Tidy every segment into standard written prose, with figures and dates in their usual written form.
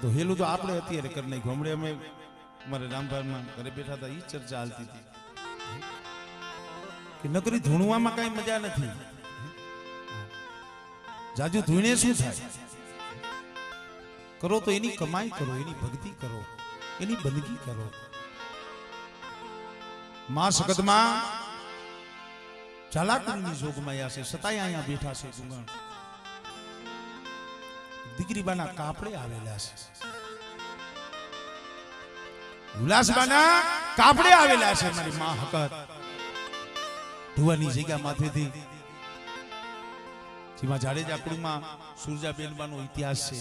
તો હેલું તો આપણે અત્યારે કરી નાખ્યું. હમણાં અમે મારે રામભાઈમાં ઘરે બેઠા હતા, એ ચર્ચા હાલતી હતી કે નકરી ધૂણવામાં કઈ મજા નથી. જાજુ ધૂણે શું થાય? કરો તો એની કમાઈ કરો, એની ભક્તિ કરો, એની બંદગી કરો. માં સગતમાં ચાલાકીની જોગમાયા છે, સતાય અહીંયા બેઠા છે. ગુંગણ દીકરીબાના કાપડે આવેલા છે, ઉલ્લાસબાના કાપડે આવેલા છે. મારી માં હકત ધુવાની જગ્યા માથેથી જેમાં જાડેજા કુળમાં સુરજાબેનબાનો ઇતિહાસ છે,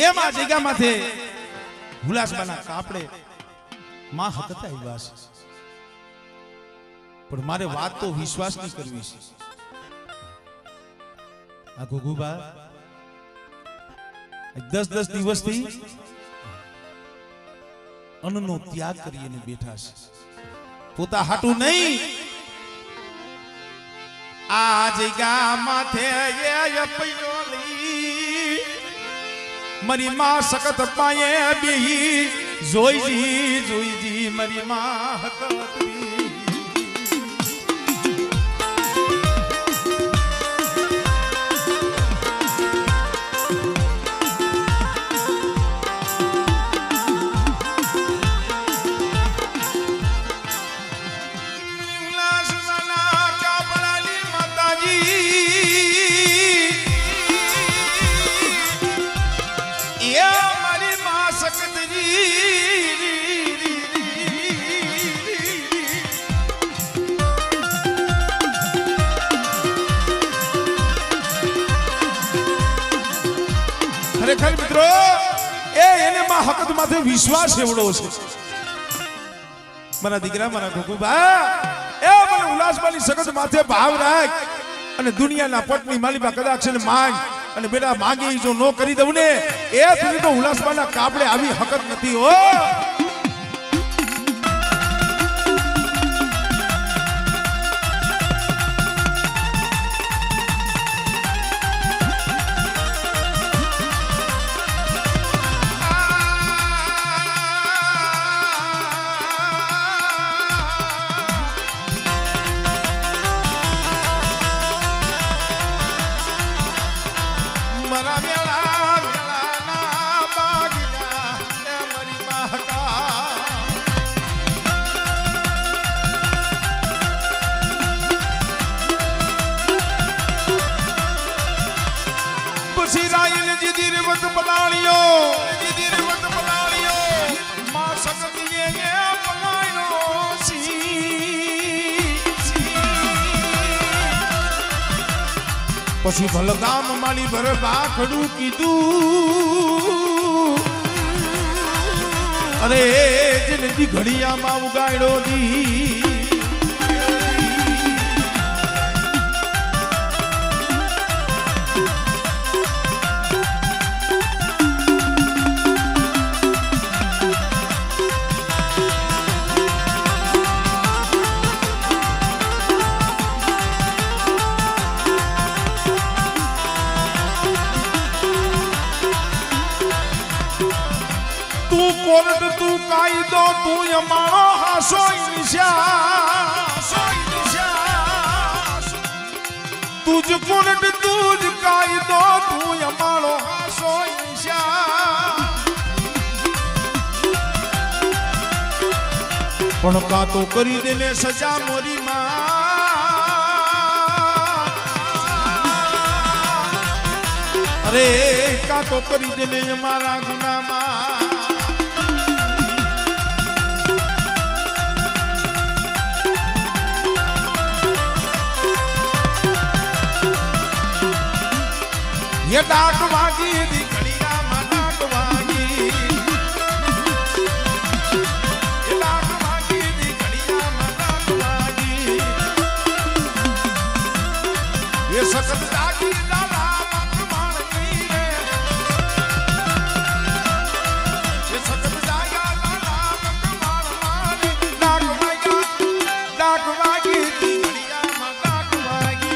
એમાં જગ્યા માથે ઉલ્લાસબાના કાપડે માં હકત આવ્યા છે. પણ મારે વાત તો વિશ્વાસની કરવી છે. આ ગુગુબા 10 દિવસથી અન્નનો ત્યાગ કરીને બેઠા છે, પોતા હાટું નહીં. આ જગ્યા માથે મારી માં સખત પાયે બેહી જોઈજી મારી માં હકત. ખરેખર મિત્રો એને માં હકત માથે વિશ્વાસ એવડો છે. મારા દીકરા, મારા ગોકુબા, એ મને ઉલ્લાસબાની સગત માથે ભાવ રાખ અને દુનિયાના પટની માલિકા કદાચ છે માંગ અને બેટા માંગી જો નો કરી દઉં ને એ સુધી તો ઉલ્લાસબાના કાપડે આવી હકત નથી. હો પછી ભલગામ માલી ભર બાખડું કીધું, અરે જનદી ઘડિયામાં ઉગાડ્યો દી. કોર્ટ તું કાયદો તું અમારો હાસો તુજ કોર્ટ તુજ કાયદો તું અમારો હાસો. પણ કા તો કરી દેને સજા મોરી માં, અરે કા તો કરી દેને અમારા ગુનામાં. ये डाक वागी दिखड़िया में डाक वागी, ये डाक वागी दिखड़िया में डाक वागी, ये सकत जागी डाला मत मारनी रे, ये सकत जागा डाला मत मारनी. डाक वागी दिखड़िया में डाक वागी.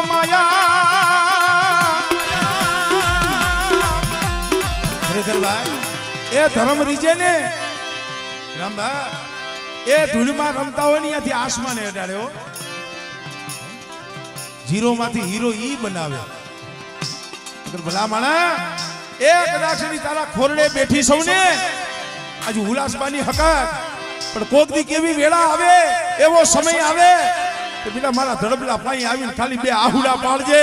માયા ખરેખર ભાઈ એ ધર્મ રીજે ને રામભા એ ધૂળમાં રમતા હોય ને ત્યાંથી આસમાને અડાડ્યો જીરો માંથી હીરો ઈ બનાવે ભલા માણા એ કદાચ તારા ખોરડે બેઠી સૌને આજુ ઉલ્લાસબાની હકાત પણ કોક દી કેવી વેળા આવે એવો સમય આવે કે બીજા મારા ધડબલા પાઈ આવીને ખાલી બે આહુડા પાડજે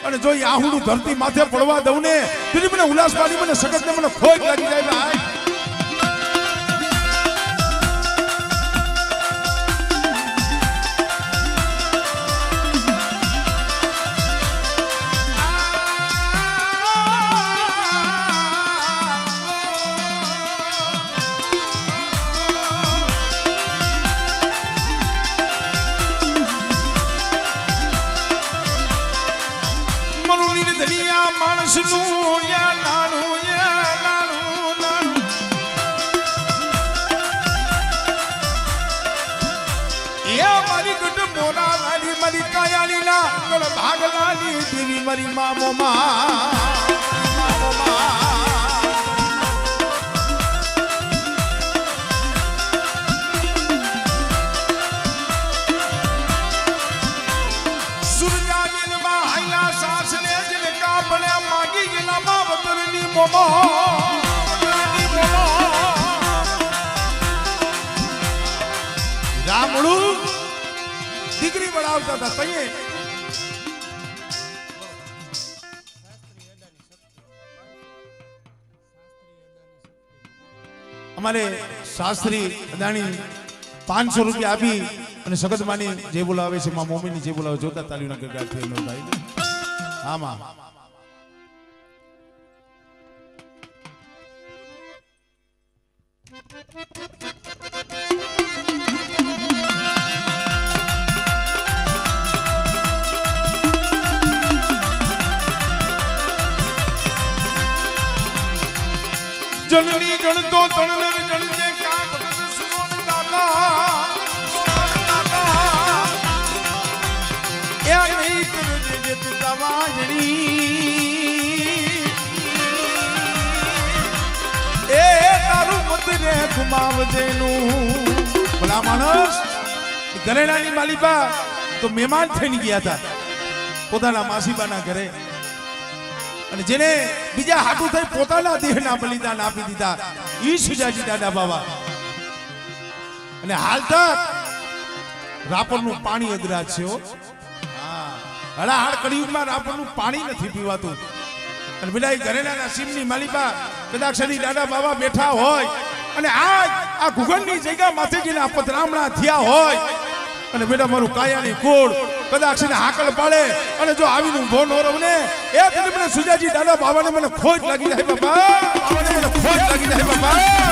અને જો એ આહુડું ધરતી માથે પડવા દઉં ને તેથી મને ઉલ્લાસબાની મને સખત ને મને ખોટ લાગી જાય ભાઈ માણસનું યા નાનું એ મારી ગુડ મોરા વાલી મારી કાયાલી ના ગળ ભાગલાલી દેવી મારી મામો રામડું દીકરી બનાવતા હતા તઈએ અમારે શાસ્ત્રી અદાણી 500 રૂપિયા આપી અને સગતમાની જે બોલાવે છે માં મમ્મીની જે બોલાવે જોતા તાલીઓના ગરગાથી એનો થાય આમાં જનની જણતો તણનર જણજે ક્યાં ભગત સુનો દાદા એ નહીં કરજે જે તવાજણી એ તારું મત રે ગુમાવજેનું ભલા માણસ ઘરેણાની માલિકા તો મહેમાન થઈને ગયા હતા પોતાના માસીબાના ઘરે અને જેને બીજા હાટું થઈ પોતાના દેહના બલિદાન આપી દીધા ઈ સુજાજી દાદા બાબા અને હાલ તક રાપરનું પાણી અઘરા છે હળાહળ કળિયુગમાં રાપરનું પાણી નથી પીવાતું અને પેલા ઘરેણાના સીમની માલિકા કદાચ દાદા બાબા બેઠા હોય અને આ ગુગળની જગ્યા માથે જેના પધરામણા થયા હોય અને બેટા મારું કાયાની કોડ કદાચ હાકલ પાડે અને જો આવીને ઉભો ન રહું ને એ કદી મને સુજાજી દાદા બાબાને મને ખોટ લાગી જાય બાબા મને ખોટ લાગી જાય બાબા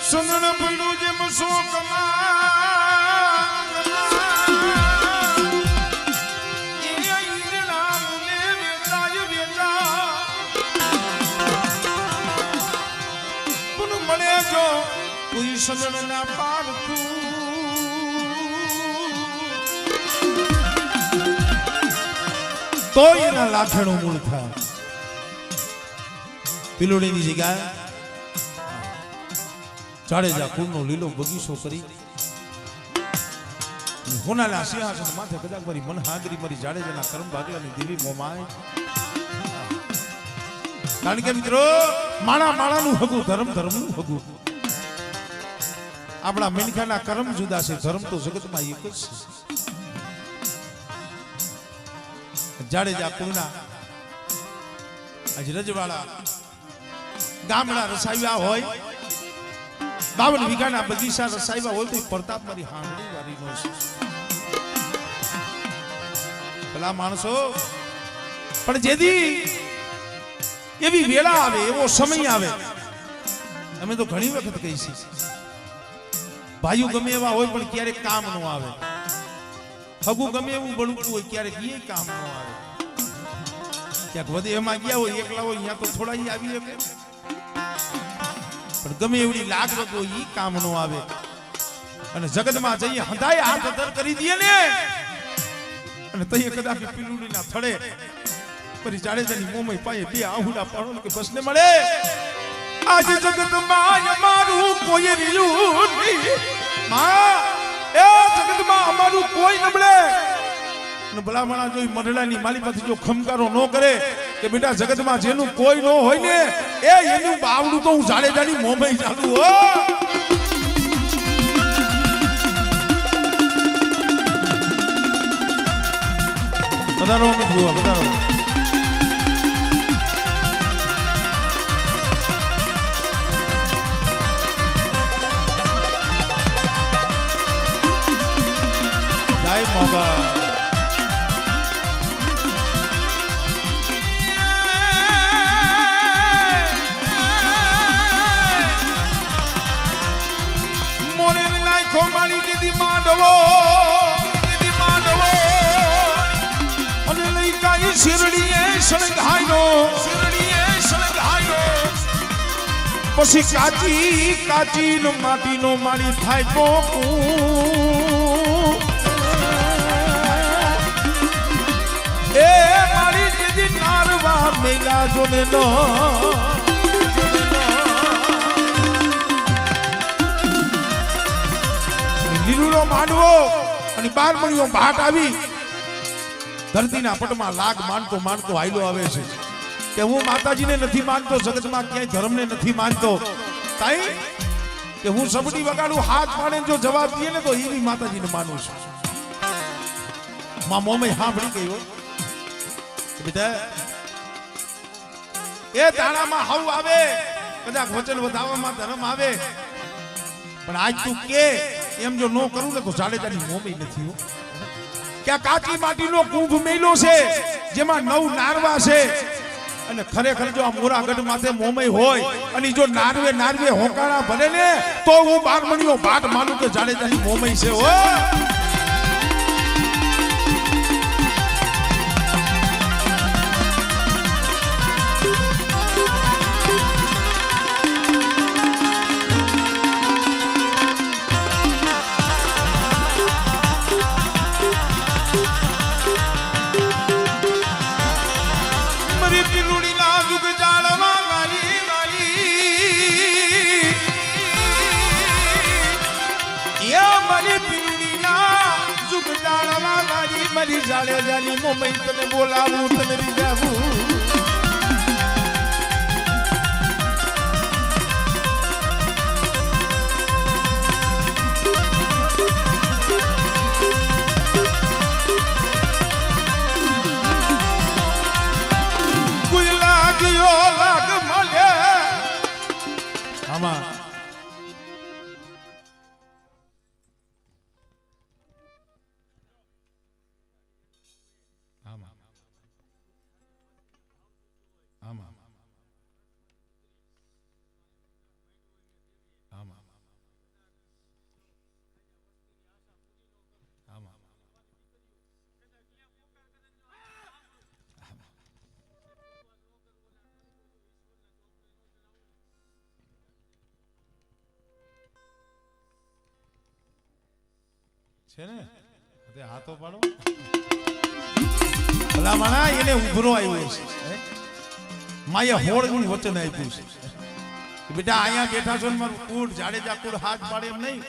સુંદણ પડ્યું જેમ શોકમાં સલણ ના પાડતું તો એના લાખણું મૂળ થાય પિલોડીની જગ્યાએ જાડેજા કુળનો લીલો બગીચો કરી હોનાલા સિંહાસન માથે કદાચ મારી મન હાગરી મારી જાડેજાના કર્મ ભાગલાની દેવી મોમાય કારણ કે મિત્રો માણા માણાનું હગું ધર્મ ધર્મનું હગું આપણા મેનખાના કર્મ જુદા છે ધર્મ તો જગતમાં એક જ છે જાડેજા કુળના આજ રજવાડા ગામડા રસાવ્યા હોય 52 વીઘાના બગીચા રસાવ્યા હોય તો પ્રતાપ મારી હાંડળી વાળીનો છે ભલા માણસો પણ જેથી એવી વેળા આવે એવો સમય આવે અમે તો ઘણી વખત કહી છીએ ભાઈઓ ગમે એવા હોય પણ ક્યારેક કામ ન આવે હગું ગમે એવું બળુકું હોય ક્યારેક એ કામ ન આવે ક્યાંક વધે એમાં ગયા હોય એકલા હોય અહીંયા તો થોડા આવી શકે પણ ગમે એવડી લાગવત હોય એ કામ ન આવે અને જગતમાં જઈએ હંધાય હાથ અધર કરી દઈએ ને અને તઈએ કદાચ પીલુડીના થડે પછી જાડેજાની મોમય પાયે બે આહુડા પાડો કે બસને મળે આજ જગતમાં અમારું કોઈ રહ્યું નહીં માં એ જગતમાં અમારું કોઈ ન મળે અને ભલામણા જોઈ મઢડાની માલિકાથી જો ખમકારો ન કરે કે બેટા જગતમાં જેનું કોઈ ન હોય ને એનું બાવડું તો હું જાડેજાની મોમય ચાલુ હો બધાનો બધાનો મોગા મોને નાખો મારી દીદી માંડવો અને લઈ કાઈ શિરડીએ સળગાયો પછી કાચી નો માટીનો મારી થાય કોકું એ મારી દીદી નારવા મેલા જોને નો લીલુડો માંડવો અને 12 મણીઓ ભાટ આવી ધરતીના પટમાં લાગ માનતો હાયલો આવે છે કે હું માતાજીને નથી માનતો જગતમાં ક્યાંય ધર્મને નથી માનતો તાઈ કે હું સબડી વગાડું હાથ પાડે જો જવાબ દે ને તો એવી માતાજીને માનું છું માં મોમે સાંભળી ગયો બેટા એ દાણામાં હવ આવે કદાચ વચન વધાવવામાં ધર્મ આવે પણ આજ તું કે એમ જો નો કરું ને તો જાડેજાની મોમે નથી કે કાચી માટીનો કુંભ મેલો છે જેમાં 9 નારવા છે અને ખરેખર જો આ મોરાગઢ માથે મોમય હોય અને જો નારવે હોકાણા ભરે ને તો હું 12 મણીઓ ભાટ માનું કે જાડેજાની મોમય છે હો મારી જાડેજાની મોમય તને બોલાવું તને રીઝાવું કોઈ લાગ્યો લાગ મળે આમાં છે ને તે હાથો પાડો ભલા માણા એને ઉભરો આવ્યો છે માએ હોળનું વચન આપ્યું છે કે બેટા અહીંયા બેઠા છો ને મારું કુળ જાડેજા કુળ હાથ પાડે એમ નહીં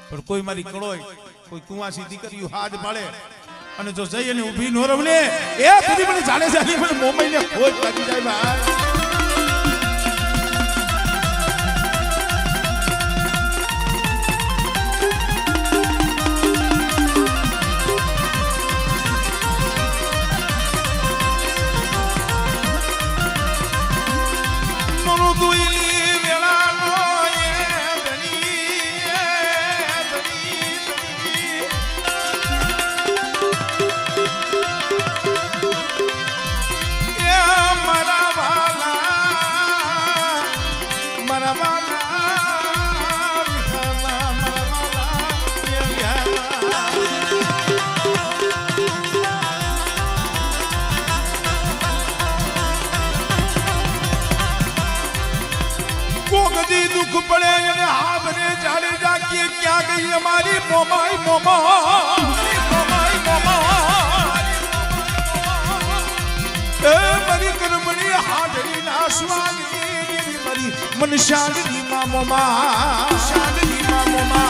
પણ કોઈ મારી કળોય કોઈ કુંવાસી દીકરીઓ હાથ પાડે અને જો જઈ અને ઊભી નો રવને એ સુધી મને જાડેજાની મને મોમાઈને ખોજ લાગી જાય ભાઈ दुख पड़े हावरे जाड़े जाके क्या गई हमारी मोमाई मरी करमणी हाडरी ना स्वागनी मरी मन शांति मा मोमा शांति मा मोमा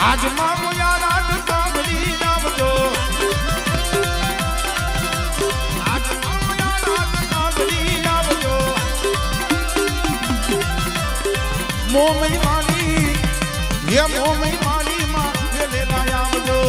आज मामो यार आज कांगड़ी नाम जो आज मामो यार आज कांगड़ी नाम जो मोमई मानी ये मोमई मानी मां ये ले लायाम जो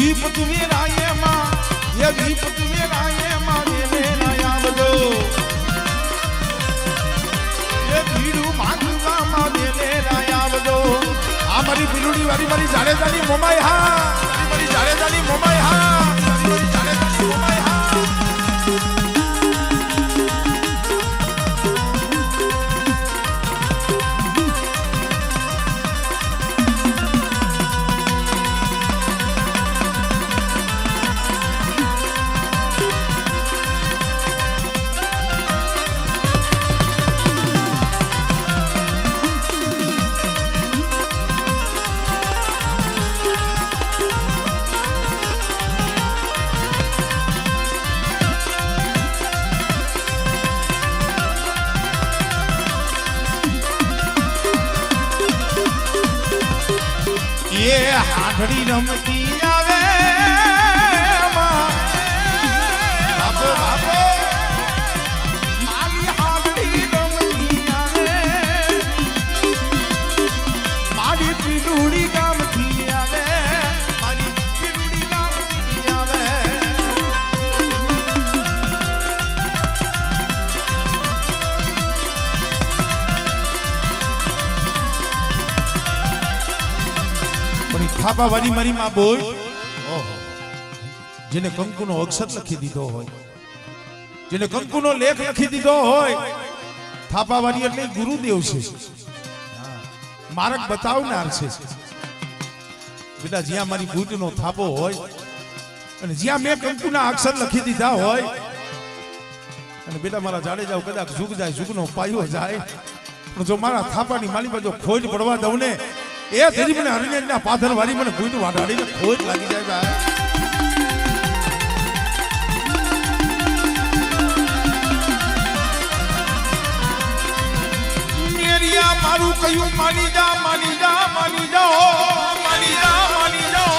विपत मेरा ये मां ये विपत मेरा ये मां ये नया बदो ये भीड़ू मांगवा मां ये नया बदो हमारी बिलुड़ी वाली मारी जाने जानी मोमाई हा मारी जाने जानी मोमाई हा मारी जाने जानी मोमाई हा ये हाथड़ी रमती आवे बाबो बाबो माली हाथड़ी रमती आवे माली पिलुड़ी गामती आवे माली पिलुड़ी गामती आवे થાપા વાળી મારી માં બોલ જેને કંકુનો અક્ષર લખી દીધો હોય જેને કંકુનો લેખ લખી દીધો હોય થાપા વાળી એટલે ગુરુદેવ છે માર્ગ બતાવનાર છે બેટા જ્યાં મારી બૂટનો થાપો હોય અને જ્યાં મેં કંકુના અક્ષર લખી દીધા હોય અને બેટા મારા જાડેજાઓ કદાચ ઝુક જાય ઝુકનો પાયો જાય પણ જો મારા થાપાની માલી બાજુ ખોટ પડવા દઉં ને એ તેરી મને હરણ્યના પાથર વાળી મને બૂટ વાઢાડીને ખોટ લાગી જાય ભાઈ મારું કયું માની જા માની જા માની જાઓ માની જા માની જાઓ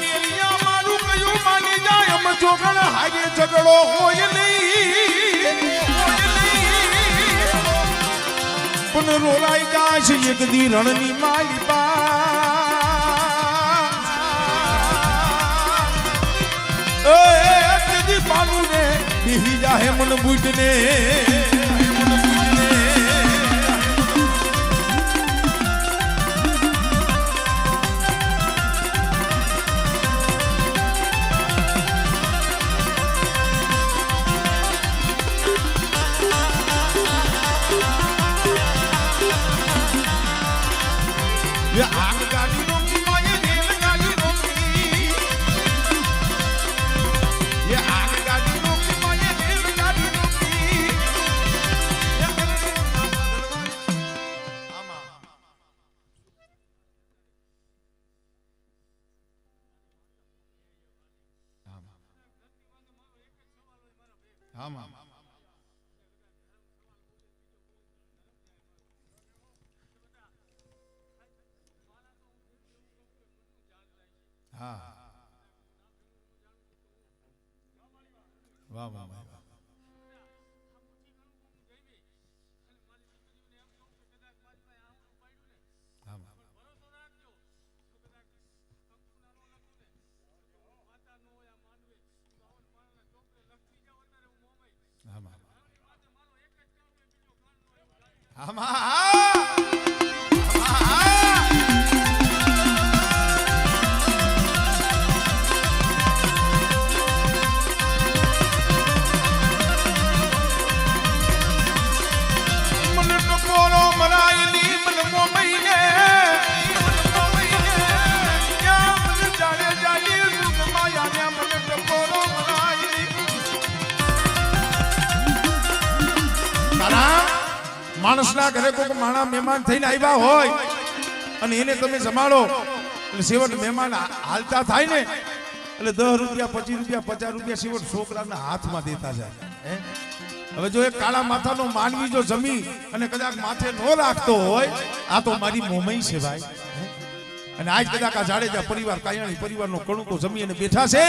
મેરિયા મારું કયું માની જાય એમ જોગણ હારે ઝઘડો હોય નહીં પણ રોલાઈ જાય છે એક દી રણની માલી પા એક દી પાનું ને બિહી જાહે મન બુટને આગ ગાડી રોકી માય રેલ ગાડી રોકી ये आग गाड़ी रोकी माये रेल गाड़ी रोकी आमा आमा आमा हाँ वाह वाह वाह हाँ हाँ માણસના ઘરે કોઈ માણા મહેમાન થઈને આવ્યા હોય અને એને તમે જમાડો એટલે સેવટ મહેમાન હાલતા થાય ને એટલે 10 રૂપિયા 25 રૂપિયા 50 રૂપિયા સેવટ છોકરાના હાથમાં દેતા જાય હવે જો એક કાળા માથાનો માનવી જો જમી અને કદાચ માથે ન રાખતો હોય આ તો મારી મોમઈ છે ભાઈ અને આજ કદાચ આ જાડેજા પરિવાર કાયાણી પરિવારનો કણુકો જમી અને બેઠા છે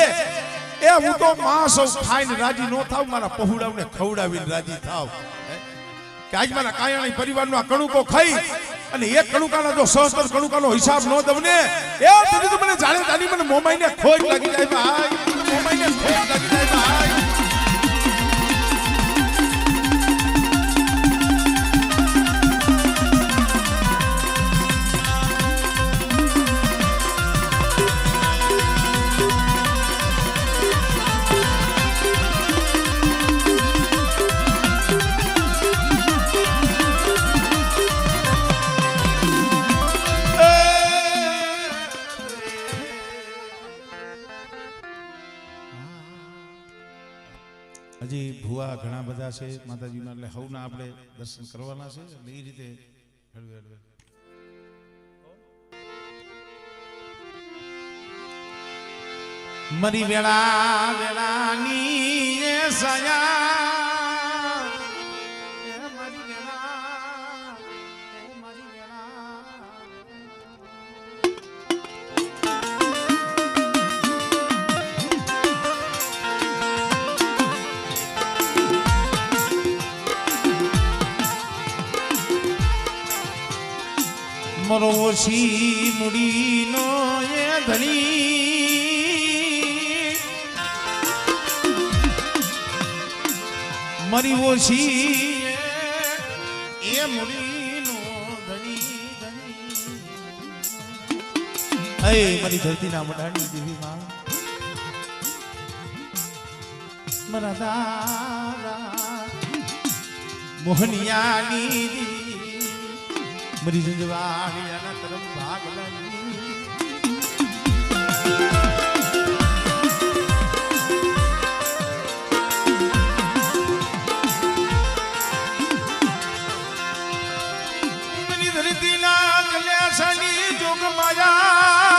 એ હું તો માં સૌ ખાઈને રાજી ન થાવ મારા પહુડાવને ખવડાવીને રાજી થાવ કે આજ મારા કાયાણી પરિવારનો આ કણુકો ખાઈ અને એક કણુકાના જો 100 કણુકાનો હિસાબ ન દઉં ને એ તેથી તો મને જાણે જાની મને મોમાઈને ખોટ લાગી જાય ભાઈ મોમાઈને ખોટ લાગી જાય ભાઈ હજી ભુવા ઘણા બધા છે માતાજીના એટલે હવના આપણે દર્શન કરવાના છે એટલે એ રીતે મરી વેળા વેળાની એ સયા એ મરી વેળા એ મરી વેળા મરો ઓછી મુડીનો એ ધણી મરી ઓછી એ મુડીનો ધણી ધણી એ મારી ધરતીના મઢાની દેવી માં મારા દાદા મોહનિયાની મરી જવાળિયાના તરફ ભાગલાની મની ધરતીના કલ્યાસની જોગ માયા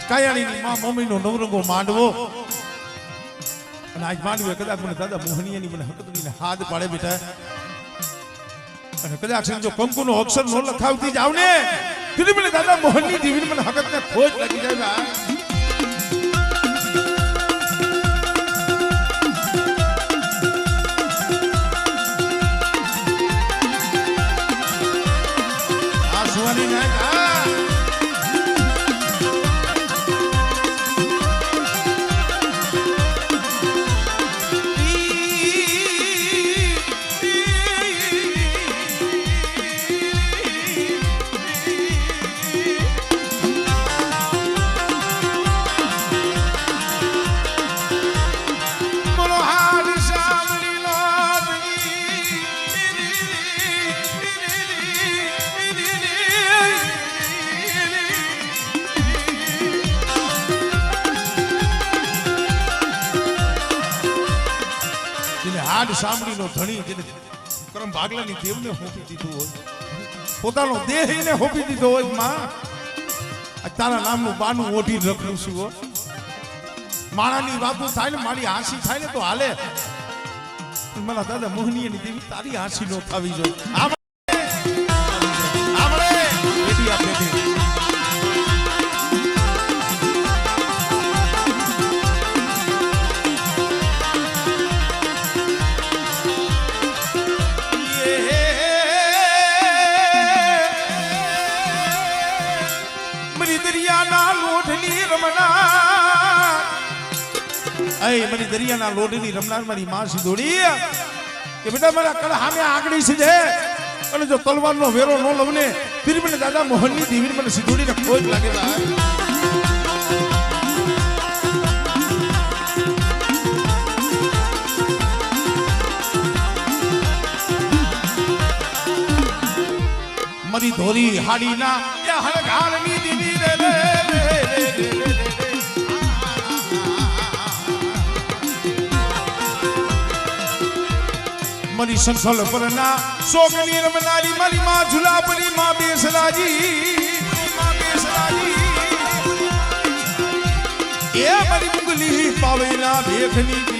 કાયાણીની માં મમ્મીનો નવરંગો માંડવો અને આજ માંડવે કદાચ મને દાદા મોહનીયાની મને હકતની હાથ પાડે બેટા અને કદાચ જો કંકુનો અક્ષર નો લખાવતી જાવ ને ફરી મને દાદા મોહનની જીવીને મને હકતને ખોજ લાગી જાય આ સુવાની ના હાડ સાંભળીનો ધણી જેને કરમ ભાગલાની દેવને હોપી દીધું હોય પોતાનો દેહને હોપી દીધો હોય માં તારા નામનું બાનું ઓઢી રખડું છું હો માણાની વાતો થાય ને મારી હાંસી થાય ને તો હાલે મારા દાદા મોહનીયની દેવી તારી હાંસી નો થવી જોઈએ મરી દરિયાના લોઢની રમનાર મારી માં સિદોડી કે બેટા મારા કળ સામે આગળી છે અને જો તલવારનો વેરો ન લવને ફિર મને દાદા મોહનની દેવીને મને સિદોડીને ખોજ લાગે મરી ધોરી હાડીના એ હળગાળની દીદી રે મરી સંસલ પરના સોગની રમનારી મારી માં ઝુલાપરી માં બેસરાજી એ મારી મુગલી પાવેના ભેખની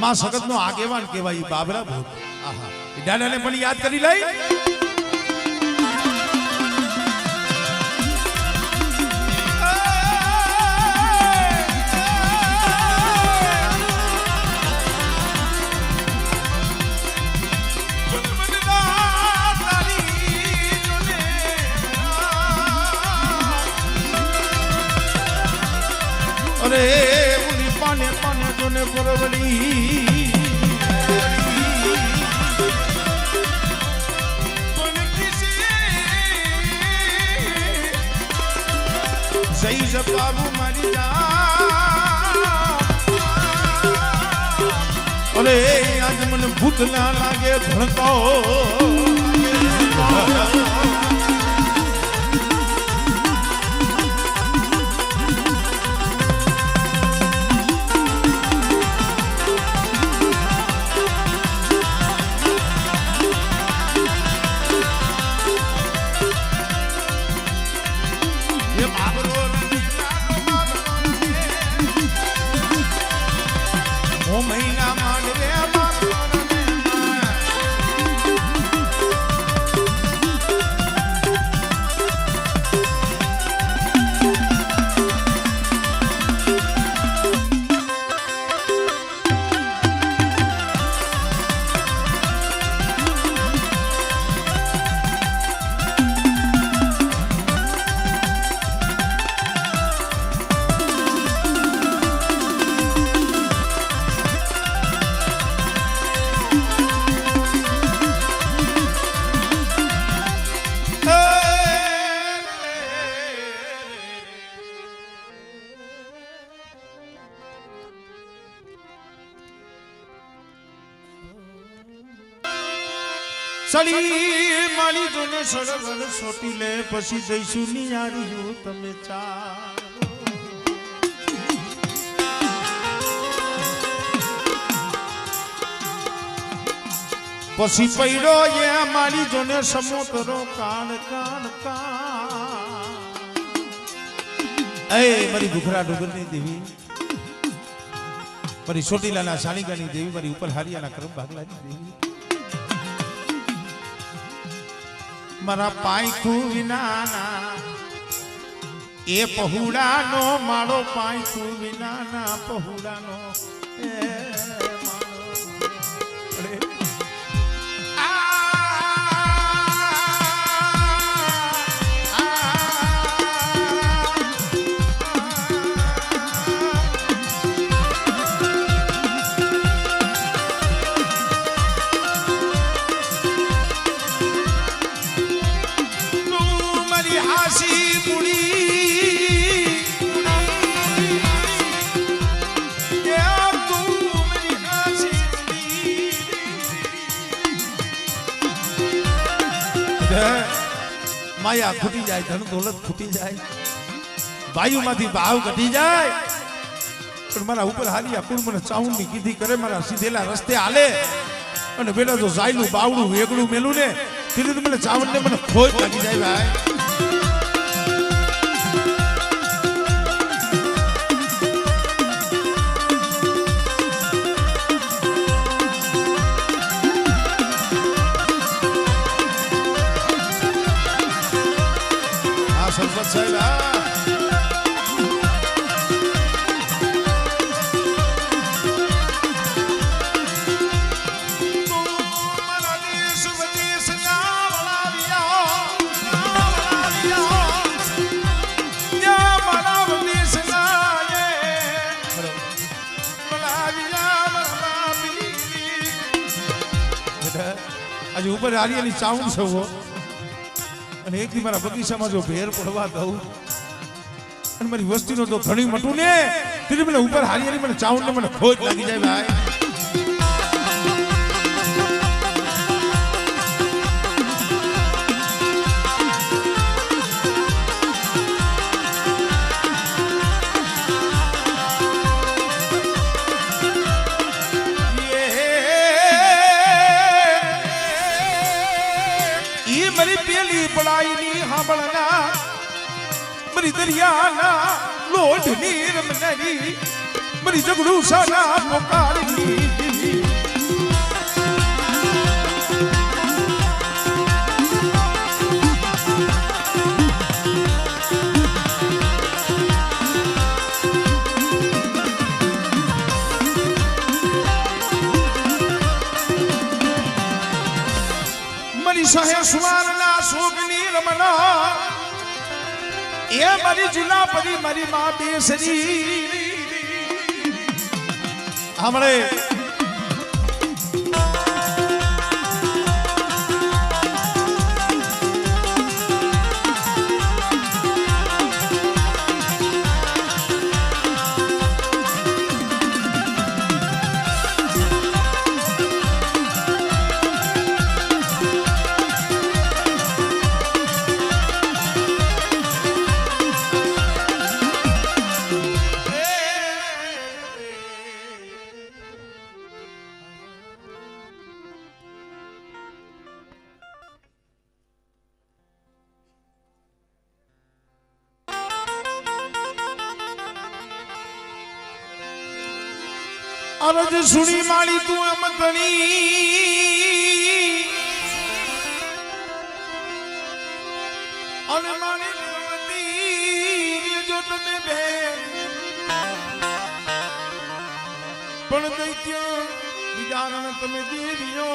માં સગત નો આગેવાન કહેવાય બાબરા ભૂત આહા એ દાદાને પણ યાદ કરી લઈ અરે ઉની પાને પાને જોને પરવડી જઈ જબાબુ મારી અરે આજ મને ભૂત ના લાગે ભણતો મહિના માંડવે સળી મારી જોને સળવળ સોટી લે પછી જઈશું નિયાળ્યું તમે ચા પછી પૈડો એ મારી જોને સમોતરો કાન કાન કાન એ મારી ભૂખરા ડુગરની દેવી મારી ચોટીલાના સાણિકાની દેવી મારી ઉપર હારિયાના કરમ ભાગલાની દેવી મારા પાયખું વિનાના એ પહુડાનો મારો પાયખું વિનાના પહુડાનો એ માયા ખૂટી જાય ધન દોલત ખૂટી જાય ભાઈઓમાંથી ભાવ ઘટી જાય પણ મારા ઉપર હાલિયા કુળ મને ચાઉંડની કીધી કરે મારા સીધેલા રસ્તે હાલે અને બેટા જો જાયલું બાવડું વેગડું મેલું ને તેથી મને ચાવણને મને ખોજ લાગી જાય ભાઈ સરપંચ સાહેબ આજે ઉપર હારિયાની ચાઉંડ સૌ અને એક દી મારા બગીચામાં જો ભેર પડવા દઉં અને મારી વસ્તીનો જો ઘણી મટું ને તેથી મને ઉપર હારિયાની મને ચાઉંડને મને ખોજ લાગી જાય ભાઈ પડાઈની હાંભળના મરી દરિયાના લોઢની રમનારી મરી જગડું સાના પોકારની મરી સહે સુવારના શોકની રમના એ મારી જુલા પરી મારી માં બેસરી હમણે અરજ સુણી માળી તું અમતણી અને મારી ભગવતી જો તમે બે પણ દૈત્ય વિચારણ તમે દેવીઓ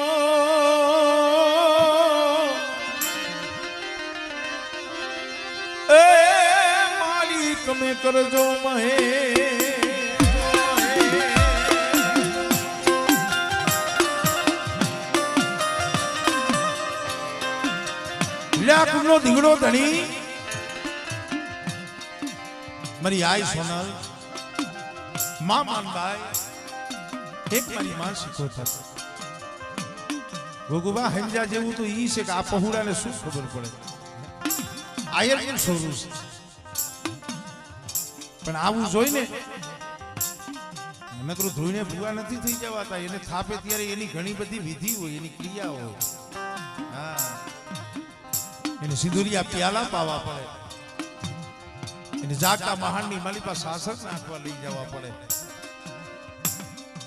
એ મારી તમે કરજો મહે નો દીકરો ધણી મારી આઈ સોનલ માં માનભાઈ એક મારી માં શીખો થતો ભોગુબા હંજા જેવું તો ઈ છે કે આ પહુડાને શું ખબર પડે આયર કેમ સોરું છે પણ આવું જોઈને નકરું ધોઈને ભૂવા નથી થઈ જવાતા એને થાપે ત્યારે એની ઘણી બધી વિધિ હોય એની ક્રિયા હોય હા એને સિંદુરિયા પ્યાલા પાવા પડે એને જાગતા મહાનની માલિપા શાસક નાખવા લઈ જવા પડે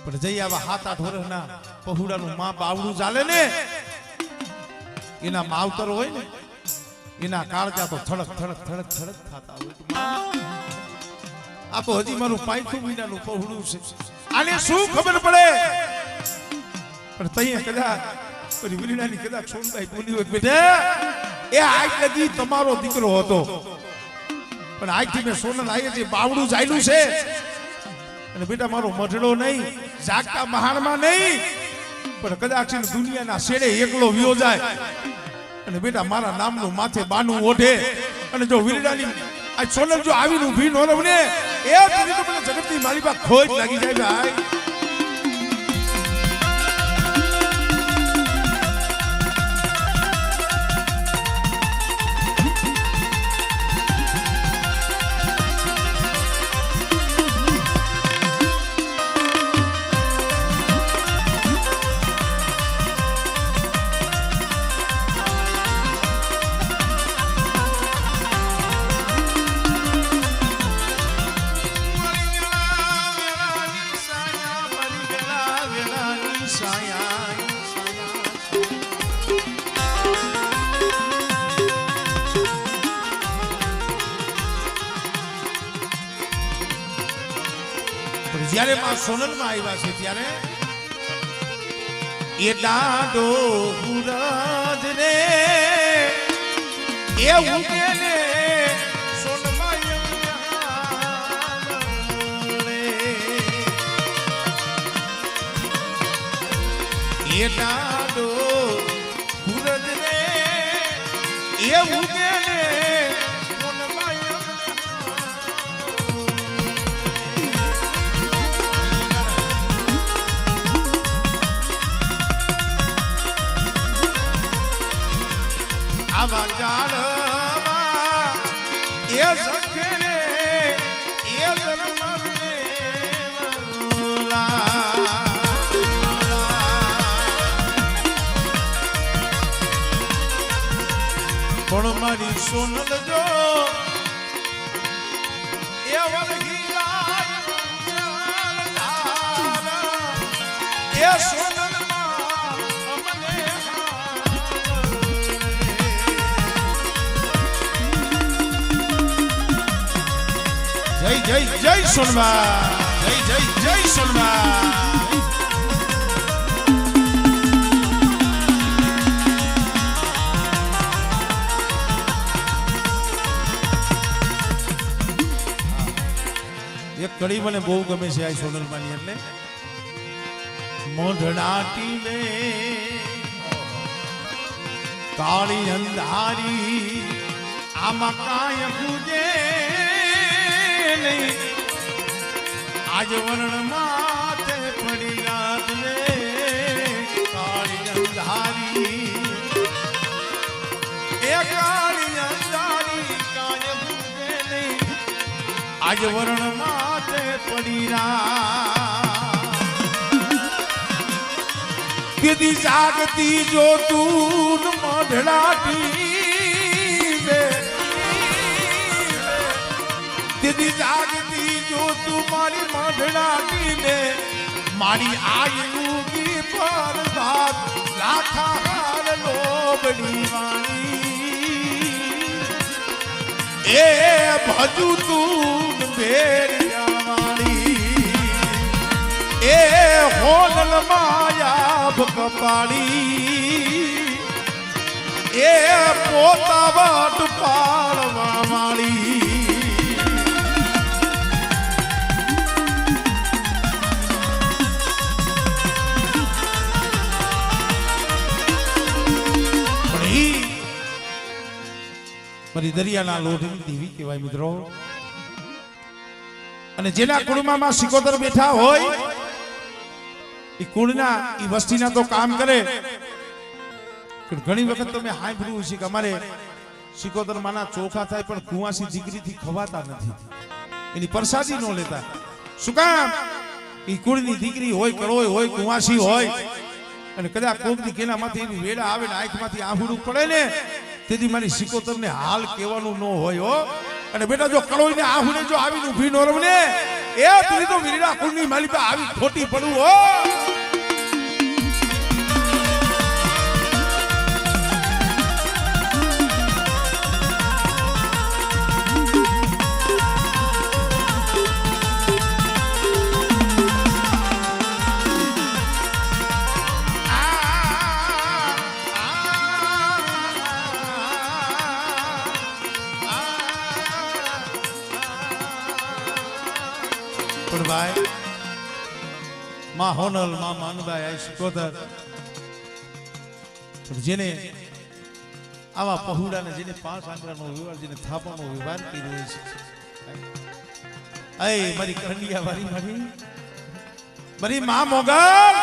પણ જઈ આવા 7-8 વર્ષના પહુડાનું માં બાવડું ચાલે ને એના માવતર હોય ને એના કાળજા તો થડક થડક થડક થડક થતા હોય આ તો હજી મારું પાયથું વિનાનું પહુડું છે આને શું ખબર પડે પણ તઈએ કદાચ ઓલી વિલીનાની કદાચ સોનબાઈ બોલી હોય બેટા એ આજ લગી તમારો દીકરો હતો પણ આજથી મેં સોનલ આયે જે બાવડું ચાલ્યું છે અને બેટા મારો મઢડો નહીં જાગતા મહાણમાં નહીં પણ કદાચ દુનિયાના શેડે એકલો વ્યો જાય અને બેટા મારા નામનું માથે બાનું ઓઢે અને જો વિલીનાની આ સોનલ જો આવીને ઊભી ન રહે એ તો મને જગતની મારી પાસે ખોજ લાગી જાય ભાઈ જ્યારે માં સોનલમાં આવ્યા છે ત્યારે એ દાડો ઉરજ રે એ ઉગેલે સોનલમાં એ દાડો ઉરજ રે એ ઉગેલે આવા જાળમાં એ સખરે એ ધર્મને પણ મારી સોનલ જો એ વળગી એ સોનલ જય જય સોનબા જય જય જય સોનબા એક કડી મને બહુ ગમે છે આ સોનલમાની એટલે મોઢડાટી ને કાળી અંધારી આમાં કાય પૂજે આજ વર્ણ માથે પડી રાત ને કાળી અંધારી એ કાળી અંધારી કાય ભૂગે નહીં આજ વર્ણ માથે પડી રાત કીધી જાગતી જો તું મઢડાટી દીદી જાગતી જો તું મારી મઢડાટી ને મારી આયુગી પર ભાત લાખા હાર લોબડી વાણી એ ભજુ તું ભેરિયા વાણી એ હોનલ માયા કપાળી એ પોતા વાટ પાડવા વાળી મારી દરિયાના લોઢની દેવી કહેવાય મિત્રો અને જેના કુળમાં સિકોતર બેઠા હોય એ કુળના એ વસ્તીના તો કામ કરે ઘણી વખત તમે સાંભળ્યું છે કે અમારે સિકોતર માના ચોખા થાય પણ કુંવાસી દીકરીથી ખવાતા નથી, એની પ્રસાદી ન લેતા. શું કામ? એ કુળની દીકરી હોય, કરોય હોય, કુંવાસી હોય, અને કદાચ કોકની કેનામાંથી એની વેડા આવે ને આંખમાંથી આંહુડું પડે ને, તેથી મારી સિકોતરને હાલ કહેવાનું ન હોય હો. અને બેટા જો કરોઈને આંહુડે જો આવીને ઊભી ન રમને, એ તું તો વીરડા કુળની માલિકા આવી ખોટી પડવું હો. ભાઈ માં હોનલ માં માનભાઈ આ સિકોતર જેને આવા પહોળાને, જેને 5 આંકડાનો વ્યવહાર, જેને થાપાનો વ્યવહાર કર્યો છે, એ મારી કરંડિયા વાળી મારી માં મોગલ,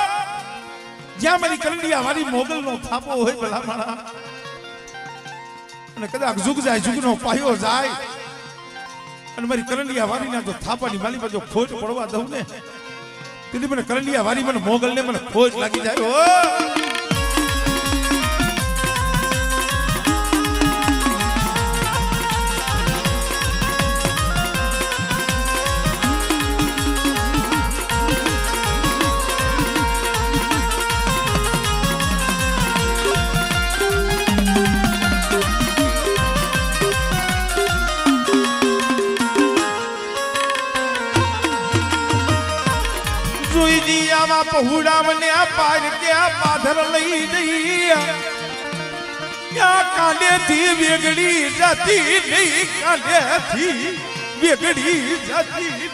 જ્યાં મારી કરંડિયા વાળી મોગલ નો થાપો હોય ભલા માણા, અને કદાચ જુગ જાય, જુગનો પાયો જાય, અને મારી કરંડિયા વારીના જો થાપાની માલી પર જો ખોટ પડવા દઉં ને, તેથી મને કરંડિયા વારી મને મોગલ ને મને ખોટ લાગી જાય હો. પहुડા મને પાર કે પાધર લઈ જઈ, ક્યાં કાંડે થી વેગડી જાતી નહીં, કાંડે થી વેગડી જાતી નહીં.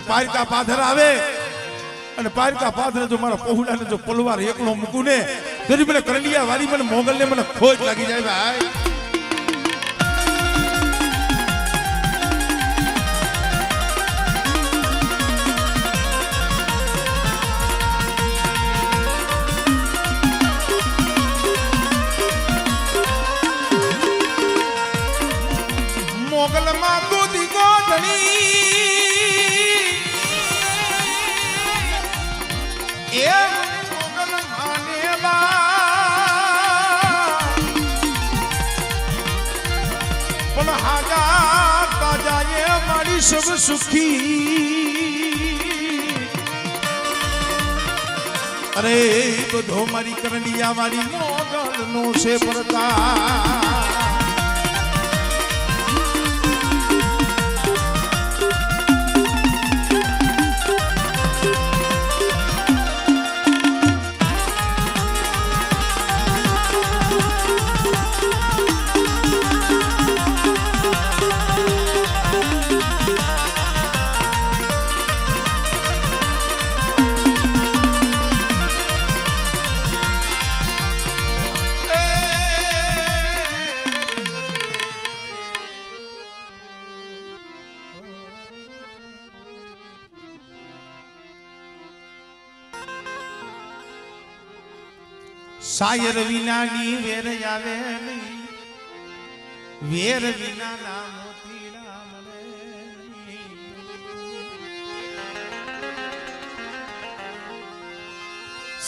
પારકા પાધર આવે અને પારકા પાધર જો મારા પहुડાને જો પલવાર એકલો મૂકું ને, તેથી મને કરંડિયા વાળી મને મોગલ ને મને ખોજ લાગી જાય ભાઈ. મોગલમાં દૂધી ગોધણી, એ મોગલ માને પણ હાજા તાજાએ મારી સબ સુખી. અરે બધો મારી કરંડિયા મારી મોગલ નો છે પરતા. શાયર વિનાની વેર આવે નહીં, વેર વિના ના મોતીડા મળે.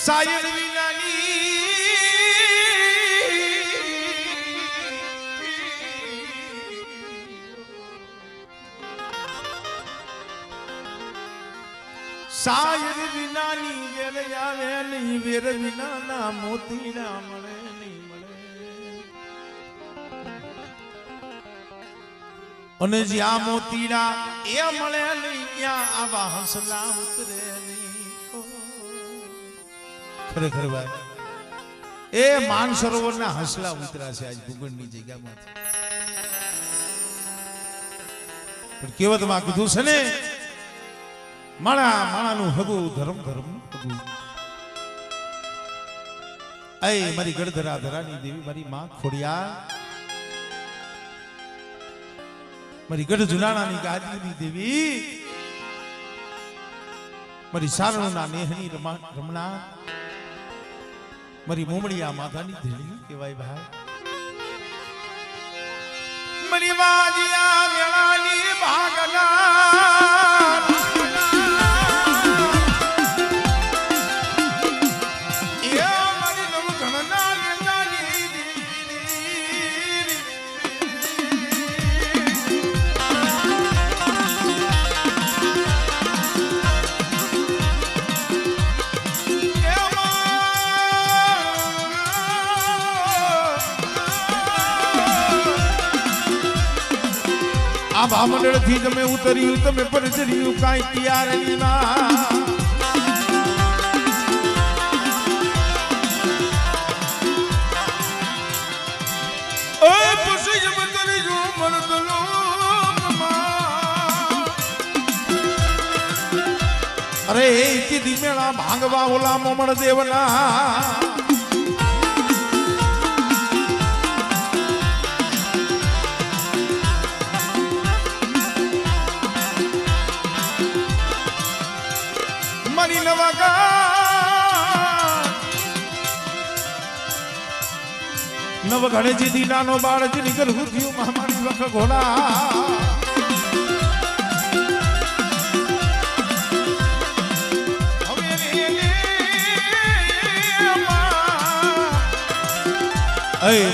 શાયર વિનાની શાયર વિનાની વેર આવે નહીં, વેર વિના ના મોતીડા મળે નહીં મળે. અને જ્યાં મોતીડા એ મળે નહીં, ત્યાં આવા હંસલા ઉતરે નહીં. ખરેખર ભાઈ એ માનસરોવર ના હંસલા ઉતરા છે આજ ભૂગણની જગ્યામાંથી. પણ કહેવતમાં કીધું છે ને, માણા માણાનું હગું ધર્મ ધર્મ હગું. એ મારી ગળધરા ધરાની દેવી, મારી માં ખોડિયાર, મારી ગઢ જુનાણાની ગાદીની દેવી, મારી સારણના નેહની રમણા, મારી મોમડિયા માથાની ધીડી કહેવાય ભાઈ મારી વાજિયા મેળાની ભાગના આ ભામંડળ થી તમે ઉતર્યું તમે પર ચડ્યું કાંઈ પિયાર લીના અરે ઇતિ મેળા ભાંગવા ઓલા મોમણ દેવના નવ ઘણેજી દીનાનો બાળ જ નીકળ હુથિયું મહામારી વખ ઘોડા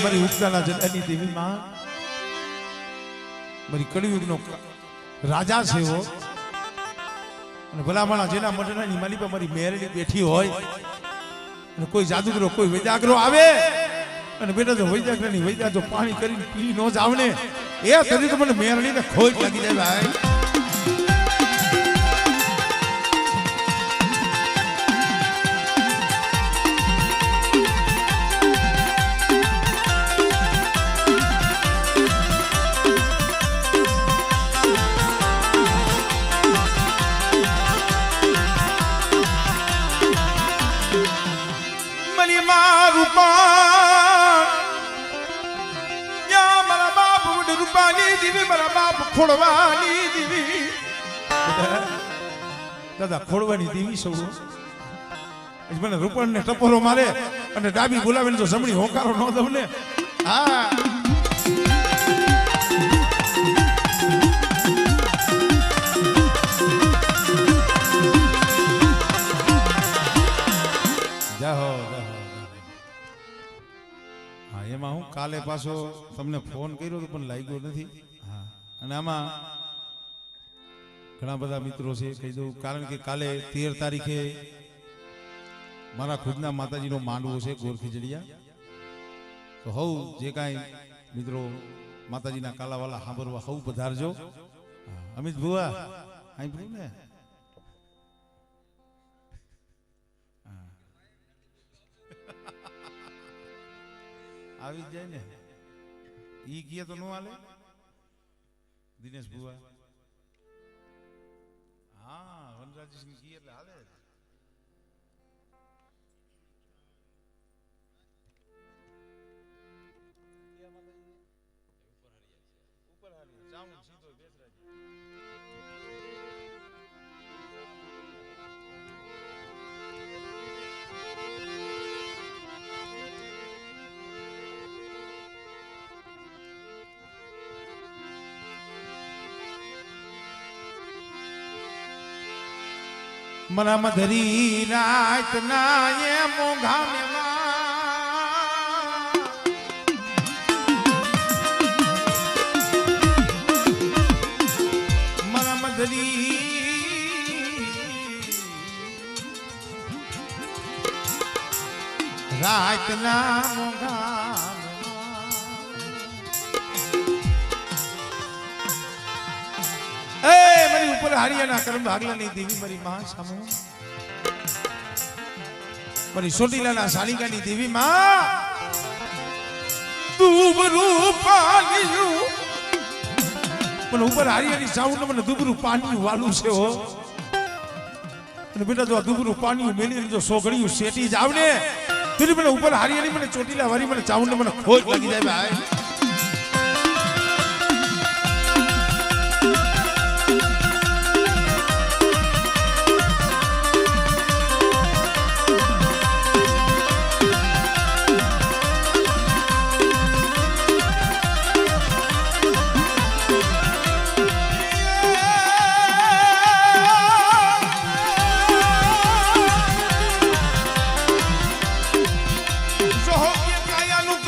મારી ઉપદાના જનની દેવી માં મારી કળિયુગનો રાજા છે એવો અને ભલામણા જેના મટનાની માલિકા મારી મેરડી બેઠી હોય અને કોઈ જાદુગરો કોઈ વૈજાગરો આવે અને બેટા જો વૈજાગરાની વૈજા જો પાણી કરીને પી નો જાવ ને એ તરી તો મને મેરડીને ખોટ લાગી જાય ભાઈ ખોડવાની દેવી દાદા ખોડવાની દેવી સૌ મને રૂપણ ને ટપોરો મારે અને ડાબી બોલાવે તો જમણી હોકારો ન દઉં ને હા જાહો હા એમાં હું કાલે પાછો તમને ફોન કર્યો પણ લાગ્યો નથી અને આમાં ઘણા બધા મિત્રો છે કહી દઉં કારણ કે કાલે 13 તારીખે મારા ખુદના માતાજીનો માંડવો છે ગોર ખીજડીયા તો હવ જે કાંઈ મિત્રો માતાજીના કાલાવાલા સાંભળવા હવ પધારજો અમિત ભુવા અહીં ભૂ ને આવી જ જાય ને ઈ કીએ તો ન હાલે દિનેશ ભુવા હા વનરાજસિંહ કી એટલે હાલે ઉપર હાલી જાઉં સીધો બેસરાજ મનામાં ધરી રાત ના એ મોઘા મનામાં ધરી રાત ના મોઘા મારી ઉપર હારિયાના કર્મ ભાગલાની દેવી મારી માં સામે મારી સોટીલાના સાલિકાની દેવી માં દુબરૂ પાણીયું મને ઉપર હારિયાની સાઉન્ડ મને દુબરૂ પાણીયું વાલું છે હો અને બેટા જો દુબરૂ પાણીયું મેલી જો સોગળિયું શેટી જાવ ને તું મને ઉપર હારિયાની મને ચોટીલા વારી મને સાઉન્ડ મને ખોટ લાગી જાય ભાઈ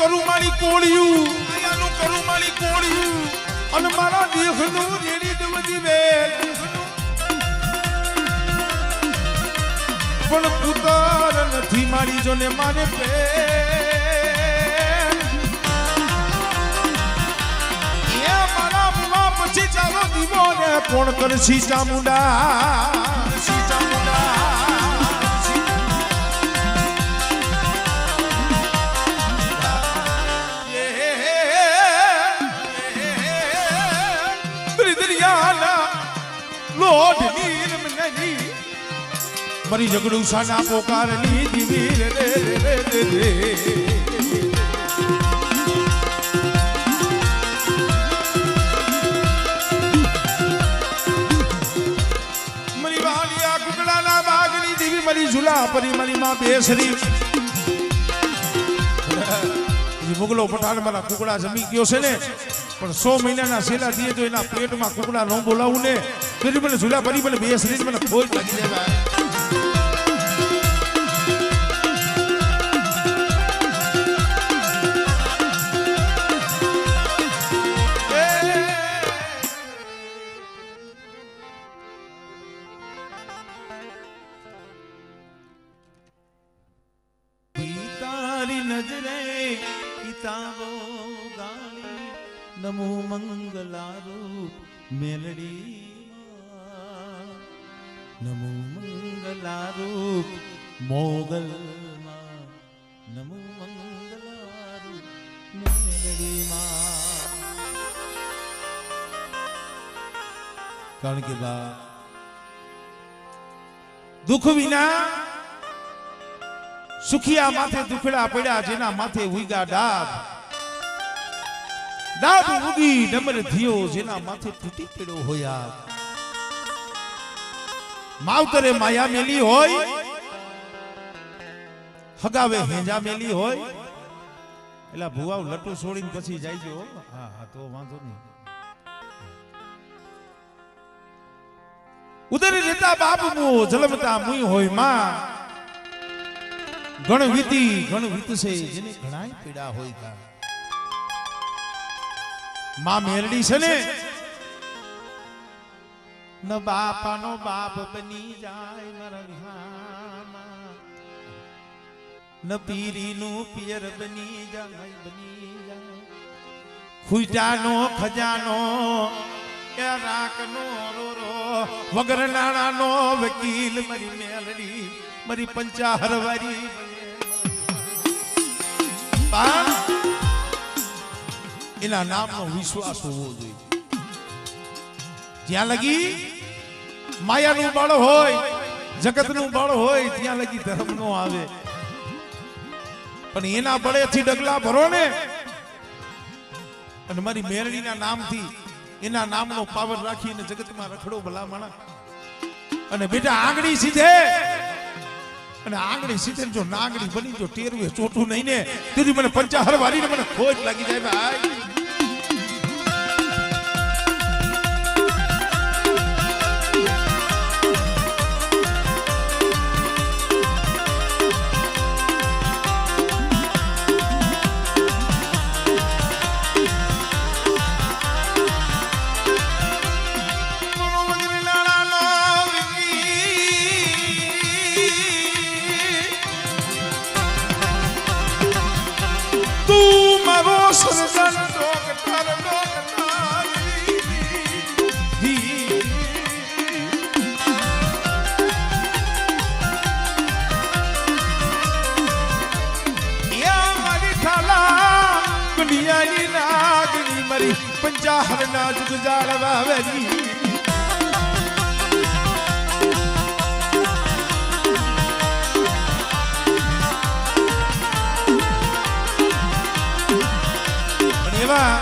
કરું મારી કોળિયું માયાનું કરું મારી કોળિયું અને મારા દેહનું રેડી દવજી વેલ પણ પુત્ર નથી મારી જોને મારે પે એ મારા મુવા પછી ચાલો દીવો ને કોણ કરશી ચામુંડા મરી ઝઘડું સાના પોકારની દીવી રે મરી વાલિયા કુકડાના બાગની દીવી મરી ઝુલા પરી મરી માં બેસરી મુગલો પઠાણ મારા કુકડા જમી ગયો છે ને પણ 100 મહિનાના સેલા દીએ તો એના પેટમાં કુકડા ન બોલાવું ને તેથી મને ઝુલા પરી મને બેસરી મને ખોજ લાગી જાય નમો મંગલારૂપ મેલડી નમો મંગલારૂપ મોગલ નમો મંગલારૂપ મેલડી કારણ કે બા દુઃખ વિના સુખિયા માથે દુખડા પડ્યા જેના માથે ઉઈગા ડાબ ઉગી ડમર થયો જેના માથે તૂટી પડ્યો હોયા માવતરે માયા મેલી હોય હગાવે હેંજા મેલી હોય એલા ભુવાવ લટુ છોડીને પછી જાયજો હા હા તો વાંધો નહીં ઉદરે રહેતા બાપ મો જલમતા મુઈ હોય માં ગણ વીતશે જેને ઘણાય પીડા હોય કા માં મેરડી છે ને ન બાપાનો બાપ બની જાય મારા વિહામાં ન પીરીનું પિયર બની જાય ખુજાનો ખજાનો એ રાખનો રોરો વગર નાણાનો વકીલ મારી મેલડી મારી 50 વારી એના નામનો વિશ્વાસ હોવો જોઈએ જ્યાં લગી માયાનું બળ હોય જગતનું બળ હોય ત્યાં લગી ધર્મ નો આવે પણ એના બળેથી ડગલા ભરો ને અને મારી મેરડીના નામથી એના નામનો પાવર રાખીને જગતમાં રખડો ભલામણા અને બેટા આંગળી સીધે અને આંગળી સીધે જો નાંગળી બની જો ટેરવે ચોટું નહીં ને તેથી મને 50 વારીને મને ખોજ લાગી જાય ભાઈ મારી 50 ના જુગ જાળવા વેરી એવા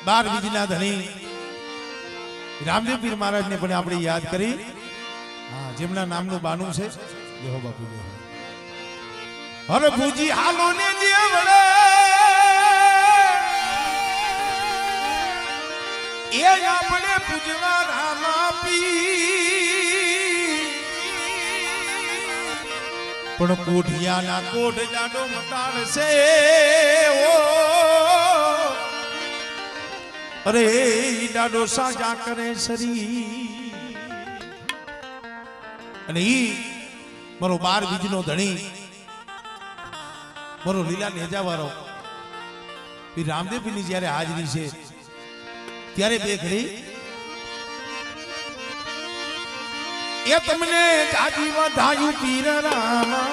12 વિધિના ધણી રામદેવ પીર મહારાજને પણ આપણે યાદ કરી જેમના નામનું બાનું છે દેહો બાપુ હર ભુજી હાલો ને દેવડે એ આપણે પૂજવા રામા પી પણ કોઢિયાના કોઢ જાડો મટાડશે ઓ અરે ઈ ડાડો સાજા કરે સરી અને ઈ મારો 12 બીજનો ધણી મારો લીલા નેજાવાળો ઈ રામદેવની જ્યારે હાજરી છે ત્યારે બે ઘડી એ તમને જાજી વધાયું પીર રામા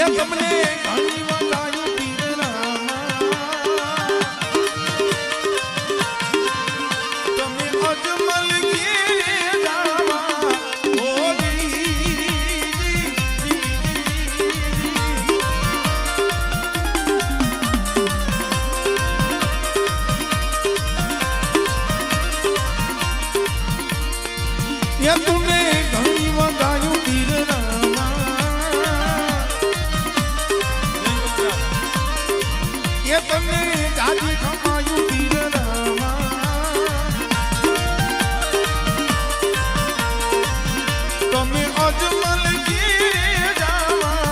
એ તમને ઘણી વધાયું પીર રામા તમે અજમલ કે રામા ઓ તુમને ઘણી વધાયું પીર રામા એ તમને જાજી ખમાયું પીર રામા તમે અજમલ કે જાવા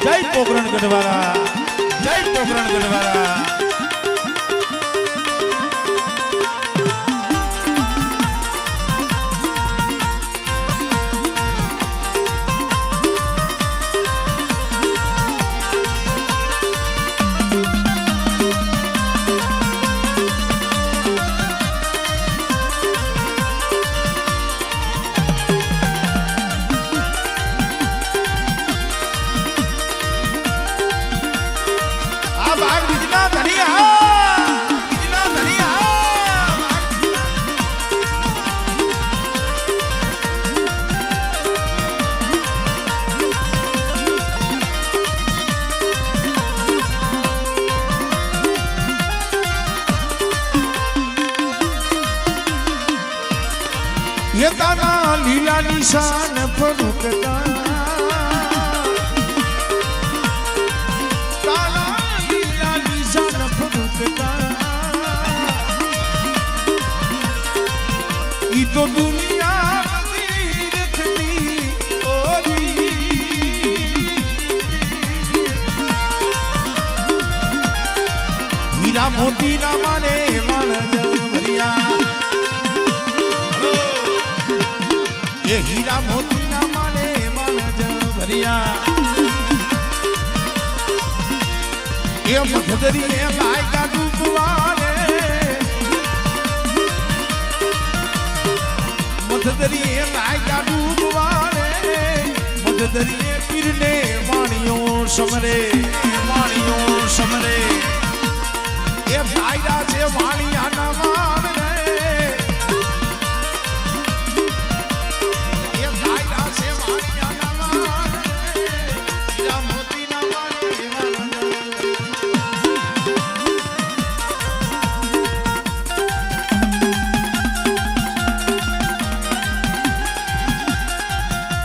જય પોકરણ ગઢવાળા જય પોકરણ ગઢવાળા ये ताना लीला निशान फरुकता ताना लीला निशान फरुकता ई तो दुनिया देखती ओरी हीरा मोती ना माने मन भरिया ये हीरा मोती ना माने मन भरिया ये मधदरी ने गाय का डूबवाने मधदरी ने गाय का डूबवाने मधदरी ने पीर ने वाणियों समरे ये फायदा से वाणिया ना माने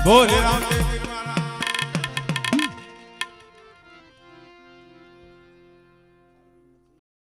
बोले राम